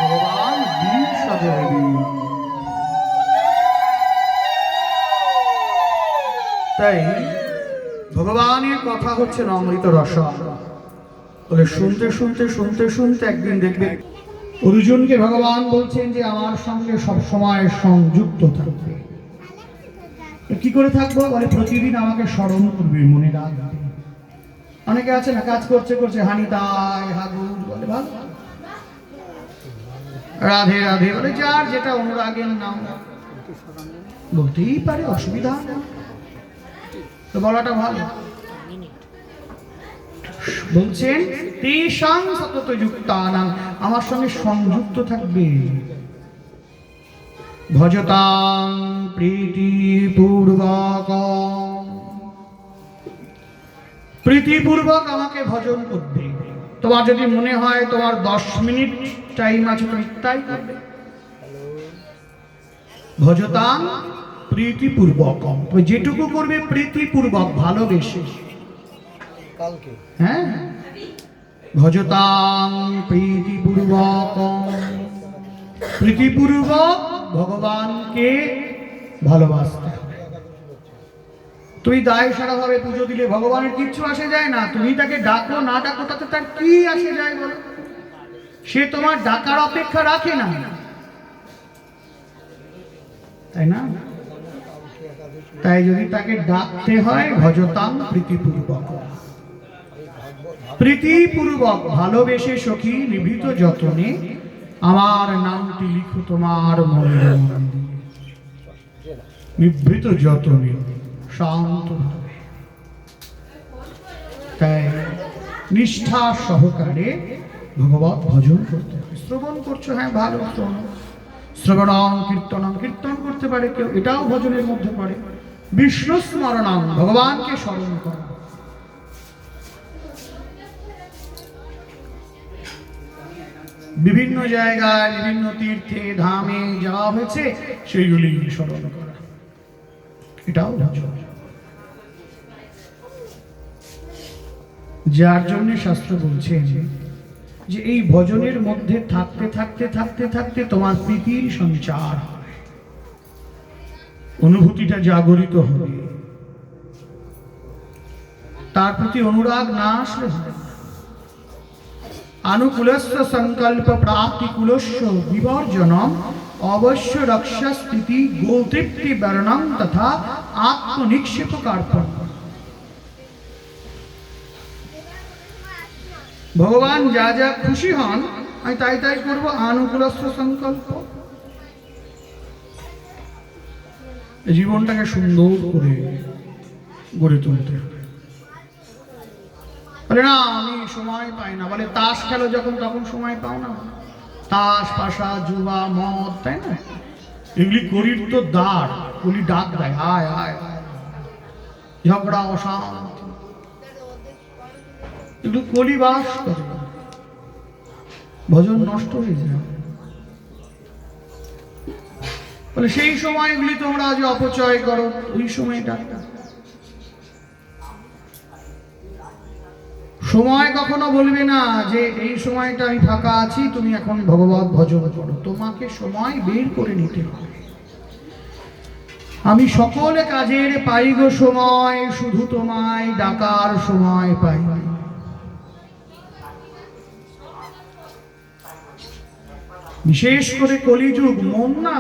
ভগবান গিরিশ দেবী। তাই ভগবানের কথা হচ্ছে অমৃত রসম। বলে শুনতে শুনতে শুনতে শুনতে একদিন দেখবে অর্জুনকে ভগবান বলছেন যে আমার সঙ্গে সব সময় সংযুক্ত থাকবে। কি করে থাকবো? বলে প্রতিদিন আমাকে স্মরণ করবে, মনে রাখবে। অনেকে আছে না, কাজ করছে করছে হানি তাই হাগু বলে ভালো, রাধে রাধে বলে, যার যেটা অনুরাগের নাম বলতেই পারে, অসুবিধা তো বলাটা ভালো। বলছেন তেষাং সতত যুক্তানাং, আমার সঙ্গে সংযুক্ত থাকবে। ভজতাং প্রীতিপূর্বক, প্রীতিপূর্বক আমাকে ভজন করবে। তোমার যদি মনে হয় তোমার 10 মিনিট টাইম আছে, তুমি তাই করবে। ভজতাং প্রীতিপূর্বক, যেটুকু করবে প্রীতিপূর্বক, ভালোবেসে। হ্যাঁ, ভজতাং প্রীতিপূর্বক, প্রীতিপূর্বক ভগবানকে ভালোবাসতে হবে। তুমি দায় সারা ভাবে পুজো দিলে ভগবানের কিচ্ছু আসে যায় না। তুমি তাকে ডাকো না ডাকো তাতে তার কি আসে যায় বলো? সে তোমার ডাকার অপেক্ষা রাখে না, তাই না? তাই যদি তাকে ডাকতে হয়, ভজতাং প্রীতিপূর্বক, প্রীতিপূর্বক ভালোবেসে সখী নিভৃত যতনে আমার নামটি লিখো তোমার মনে, নিভৃত যতনে শান্ত ভাবে। তাই নিষ্ঠা সহকারে ভগবত ভজন করতে হবে। শ্রবণ করছো, হ্যাঁ ভালো, শ্রবণং কীর্তনং, কীর্তন করতে পারে কেউ, এটাও ভজনের মধ্যে পড়ে। বিষ্ণু স্মরণং, ভগবানকে স্মরণ করা। বিভিন্ন জায়গায় বিভিন্ন তীর্থে ধামে যাওয়া হয়েছে, সেইগুলি স্মরণ করা, এটাও ভজন। যার জন্য শাস্ত্র বলছে যে এই ভজনের মধ্যে থাকতে থাকতে থাকতে থাকতে তোমার প্রীতির সঞ্চার হবে, অনুভূতিটা জাগরিত হবে। তার প্রতি অনুরাগ না আসলে হবে না। আনুকূলস্য সংকল্প প্রাপ্তিকূলস্য বিবর্জনম অবশ্য রক্ষা স্থিতি গোতৃপ্তি বর্ণম তথা আত্মনিক্ষেপ কার্পণ। ভগবান যা যা খুশি হন আমি তাই তাই করবো, আনুকূলস্য সংকল্প। জীবনটাকে সুন্দর করে গড়ে তুলতে হবে। বলে না আমি সময় পাই না, বলে তাস খেলো যখন তখন সময় পাও না? তাস পাশা জুয়া মদ, তাই না? এগুলি করির তো দাঁড়, কলি ডাক দেয়, আয় আয়, ঝগড়া অশান্তি, কিন্তু কলি বাস করে, ভজন নষ্ট হয়ে যায়। বলে সেই সময়গুলি তোমরা আজ অপচয় করো, ওই সময়টা। সময় কখনো বলবে না যে এই সময়টা আমি ফাঁকা আছি, তুমি এখন ভগবত ভজন করো। তোমাকে সময় বের করে নিতে হবে। আমি সকল কাজের পাই গো সময়, শুধু তোমায় ডাকার সময় পাই না। বিশেষ করে কলিযুগ, মন না